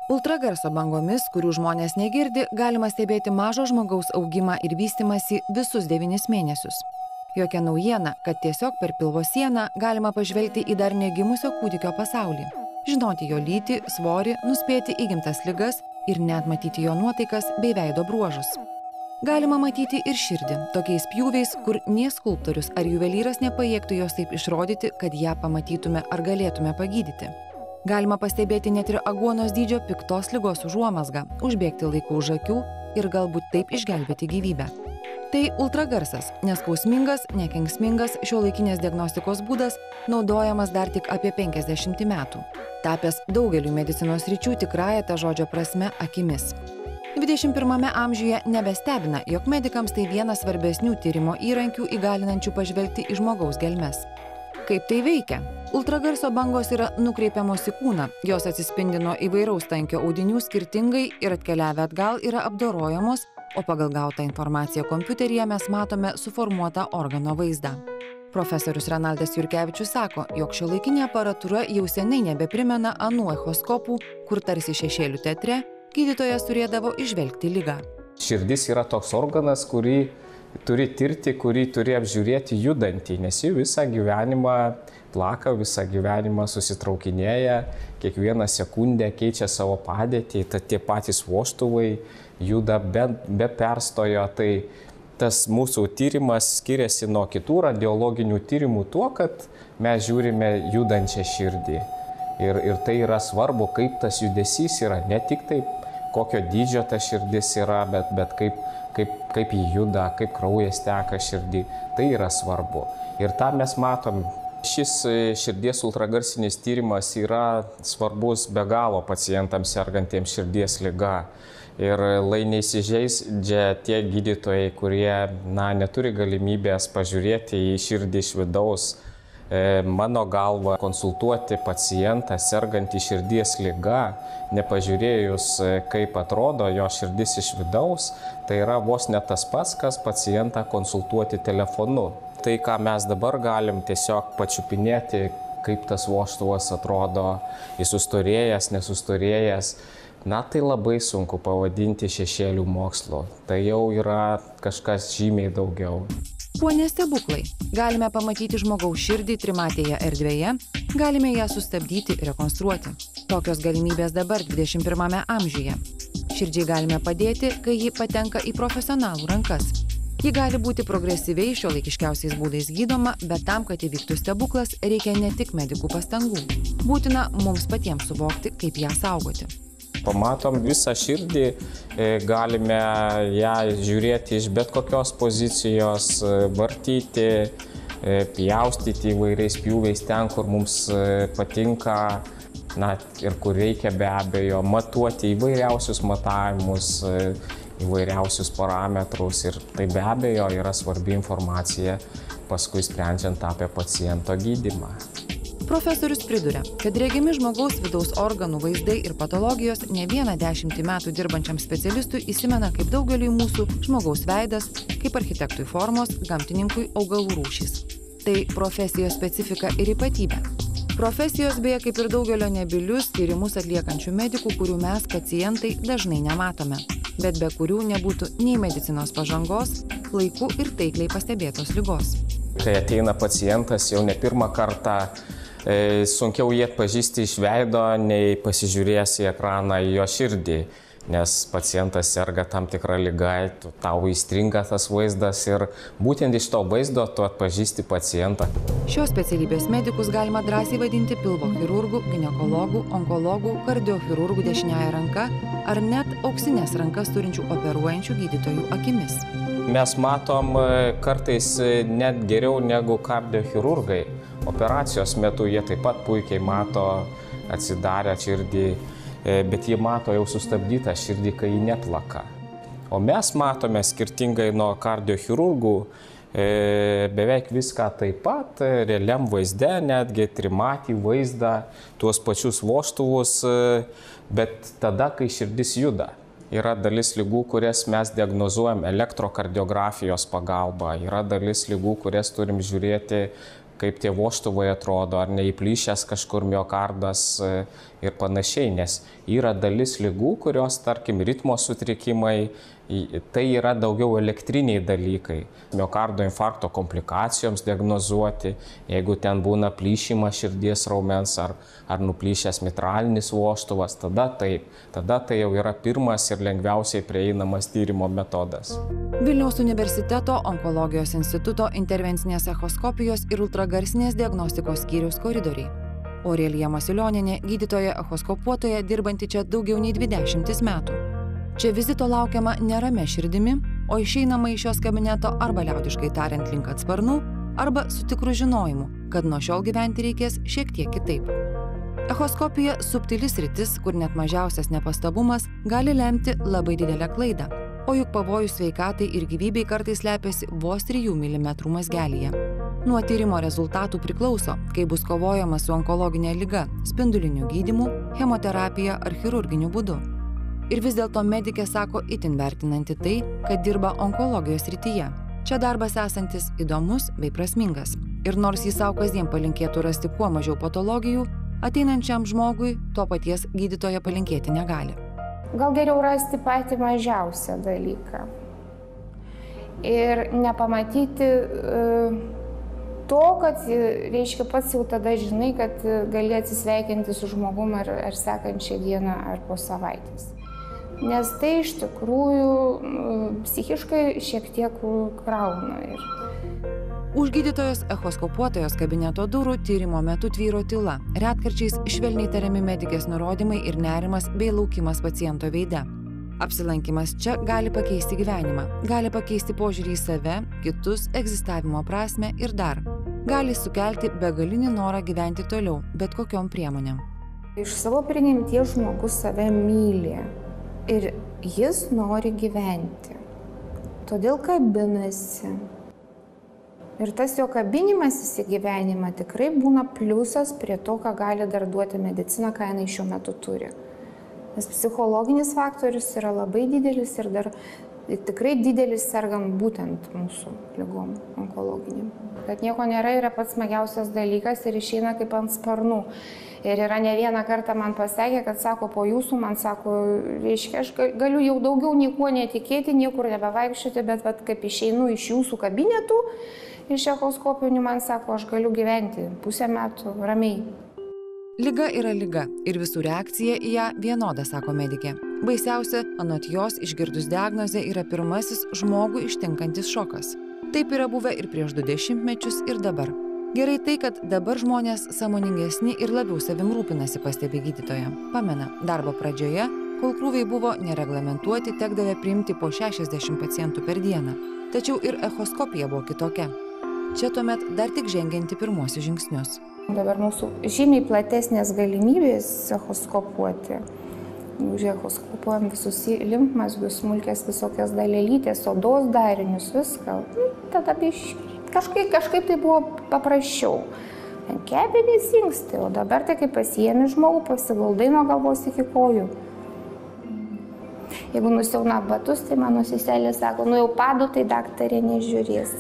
Ultragarso bangomis, kurių žmonės negirdi, galima stebėti mažo žmogaus augimą ir vystimąsi visus 9 mėnesius. Jokia naujiena, kad tiesiog per pilvo sieną galima pažvelgti į dar negimusio kūdikio pasaulį, žinoti jo lytį, svorį, nuspėti įgimtas ligas ir net matyti jo nuotaikas bei veido bruožus. Galima matyti ir širdį, tokiais pjūviais, kur nie skulptorius ar juvelyras nepajėgtų jos taip išrodyti, kad ją pamatytume ar galėtume pagydyti. Galima pastebėti net ir aguonos dydžio piktos ligos užuomazgą, užbėgti laiku už akių ir galbūt taip išgelbėti gyvybę. Tai ultragarsas, neskausmingas, nekenksmingas šiuolaikinės diagnostikos būdas, naudojamas dar tik apie 50 metų, tapęs daugeliu medicinos sričių tikrąja ta žodžio prasme akimis. 21 amžiuje nebestebina, jog medikams tai vienas svarbesnių tyrimo įrankių įgalinančių pažvelgti į žmogaus gelmes. Kaip tai veikia? Ultragarso bangos yra nukreipiamos į kūną, jos atsispindi nuo įvairaus tankio audinių skirtingai ir atkeliavę atgal yra apdorojamos, o pagal gautą informaciją kompiuteryje mes matome suformuotą organo vaizdą. Profesorius Renaldas Jurkevičius sako, jog šiuolaikinė aparatūra jau seniai nebeprimena anų echoskopų, kur tarsi šešėlių teatre gydytojas turėdavo įžvelgti ligą. Širdis yra toks organas, kurį turi tirti, kurį turi apžiūrėti judantį, nes jį visą gyvenimą plaka, visą gyvenimą susitraukinėja, kiekvieną sekundę keičia savo padėtį, tad tie patys vožtuvai juda be perstojo. Tai tas mūsų tyrimas skiriasi nuo kitų radiologinių tyrimų tuo, kad mes žiūrime judančią širdį. Ir tai yra svarbu, kaip tas judesys yra, ne tik taip, kokio dydžio ta širdis yra, bet kaip jį juda, kaip kraujas teka širdį, tai yra svarbu. Ir tą mes matom. Šis širdies ultragarsinis tyrimas yra svarbus be galo pacientams sergantiems širdies liga. Ir lai neįsižeidžia tie gydytojai, kurie neturi galimybės pažiūrėti į širdį iš vidaus. Mano galva, konsultuoti pacientą sergantį širdies liga, nepažiūrėjus, kaip atrodo jo širdis iš vidaus, tai yra vos ne tas pats, kas pacientą konsultuoti telefonu. Tai, ką mes dabar galim tiesiog pačiupinėti, kaip tas vožtuvas atrodo, jis sustorėjęs, nesustorėjęs, tai labai sunku pavadinti šešėlių mokslu. Tai jau yra kažkas žymiai daugiau. Kuo nestebuklai? Galime pamatyti žmogaus širdį trimatėje erdvėje, galime ją sustabdyti ir rekonstruoti. Tokios galimybės dabar 21 amžiuje. Širdžiai galime padėti, kai ji patenka į profesionalų rankas. Ji gali būti progresyviai šiuolaikiškiausiais būdais gydoma, bet tam, kad įvyktų stebuklas, reikia ne tik medikų pastangų. Būtina mums patiems suvokti, kaip ją saugoti. Pamatom visą širdį, galime ją žiūrėti iš bet kokios pozicijos, vartyti, pjaustyti įvairiais pjūviais ten, kur mums patinka, ir kur reikia be abejo, matuoti įvairiausius matavimus, įvairiausius parametrus ir tai be abejo yra svarbi informacija paskui sprendžiant apie paciento gydymą. Profesorius priduria, kad regimi žmogaus vidaus organų vaizdai ir patologijos ne vieną 10 metų dirbančiam specialistui įsimena kaip daugeliui mūsų žmogaus veidas, kaip architektui formos, gamtininkui augalų rūšys. Tai profesijos specifika ir ypatybė. Profesijos beje kaip ir daugelio nebylius tyrimus atliekančių medikų, kurių mes pacientai dažnai nematome, bet be kurių nebūtų nei medicinos pažangos, laiku ir taikliai pastebėtos ligos. Kai ateina pacientas jau ne pirmą kartą, sunkiau jį atpažįsti iš veido, nei pasižiūrėjęs į ekraną į jo širdį, nes pacientas serga tam tikrą ligą, tau įstringa tas vaizdas ir būtent iš to vaizdo tu atpažįsti pacientą. Šios specialybės medikus galima drąsiai vadinti pilvo chirurgų, ginekologų, onkologų, kardiochirurgų dešiniąja ranka ar net auksinės rankas turinčių operuojančių gydytojų akimis. Mes matom kartais net geriau negu kardiochirurgai. Operacijos metu jie taip pat puikiai mato atsidarę širdį, bet jie mato jau sustabdytą širdį, kai ji neplaka. O mes matome skirtingai nuo kardiochirurgų beveik viską taip pat, realiam vaizde, netgi trimatį vaizdą, tuos pačius vožtuvus, bet tada, kai širdis juda. Yra dalis ligų, kurias mes diagnozuojam elektrokardiografijos pagalba, yra dalis ligų, kurias turim žiūrėti kaip tie vožtuvai atrodo, ar neįplyšęs kažkur miokardas ir panašiai, nes yra dalis ligų, kurios, tarkim, ritmo sutrikimai, tai yra daugiau elektriniai dalykai. Miokardo infarkto komplikacijoms diagnozuoti, jeigu ten būna plyšimas širdies raumens ar nuplyšęs mitralinis vožtuvas, tada tai jau yra pirmas ir lengviausiai prieinamas tyrimo metodas. Vilniaus universiteto onkologijos instituto intervencinės echoskopijos ir ultragarsinės diagnostikos skyriaus koridoriai. Aurelija Masiulionienė, gydytoja echoskopuotoja, dirbanti čia daugiau nei 20 metų. Čia vizito laukiama nerame širdimi, o išeinama iš šios kabineto arba liaudiškai tariant link atsparnų, arba su tikru žinojimu, kad nuo šiol gyventi reikės šiek tiek kitaip. Echoskopija subtili sritis, kur net mažiausias nepastabumas gali lemti labai didelę klaidą, o juk pavojus sveikatai ir gyvybei kartais slepiasi vos 3 mm mazgelyje. Nuo tyrimo rezultatų priklauso, kaip bus kovojama su onkologinė liga, spinduliniu gydymu, chemoterapija ar chirurginiu būdu. Ir vis dėlto medikė sako itin vertinanti tai, kad dirba onkologijos srityje. Čia darbas esantis įdomus bei prasmingas. Ir nors jis savo kasdien palinkėtų rasti kuo mažiau patologijų, ateinančiam žmogui to paties gydytoja palinkėti negali. Gal geriau rasti patį mažiausią dalyką. Ir nepamatyti to, kad, reiškia, pats jau tada žinai, kad gali atsisveikinti su žmogum ar sekančią dieną ar po savaitės. Nes tai iš tikrųjų psichiškai šiek tiek krauna. Už gydytojos echoskopuotojos kabineto durų tyrimo metu tvyro tyla, retkarčiais švelniai tariami medikės nurodymai ir nerimas bei laukimas paciento veide. Apsilankimas čia gali pakeisti gyvenimą, gali pakeisti požiūrį į save, kitus, egzistavimo prasmę ir dar. Gali sukelti begalinį norą gyventi toliau, bet kokiom priemonėm. Iš savo prigimties žmogus save myli. Ir jis nori gyventi, todėl kabinasi. Ir tas jo kabinimasis į gyvenimą tikrai būna pliusas prie to, ką gali dar duoti medicina, ką jinai šiuo metu turi. Nes psichologinis faktorius yra labai didelis ir dar tikrai didelis sergant būtent mūsų ligom onkologiniam. Kad nieko nėra yra pats smagiausias dalykas ir išeina kaip ant sparnų. Ir yra ne vieną kartą man pasakė, kad sako, po jūsų, man sako, reiškia, aš galiu jau daugiau niekuo netikėti, niekur nebevaikščioti, bet kaip išeinu iš jūsų kabinetų, iš echoskopinių, man sako, aš galiu gyventi 1,5 metų ramiai. Liga yra liga ir visų reakcija į ją vienoda, sako medikė. Baisiausia, anot jos, išgirdus diagnozę yra pirmasis žmogų ištinkantis šokas. Taip yra buvę ir prieš 20 mečius ir dabar. Gerai tai, kad dabar žmonės sąmoningesni ir labiau savim rūpinasi, pastebi gydytoja. Pamena, darbo pradžioje, kol krūviai buvo nereglamentuoti, tekdavė priimti po 60 pacientų per dieną. Tačiau ir echoskopija buvo kitokia. Čia tuomet dar tik žengianti pirmuosius žingsnius. Dabar mūsų žymiai platesnės galimybės echoskopuoti. Echoskopuojam visus limfmazgius, smulkės visokias dalelytės, odos darinius, viską. Tada kažkaip tai buvo paprasčiau. Kepenys inkstai, o dabar tai kaip pasiėmi žmogų, pasiguldai nuo galvos iki kojų. Jeigu nusiauna batus, tai mano seselė sako, nu jau padų, tai daktarė nežiūrės.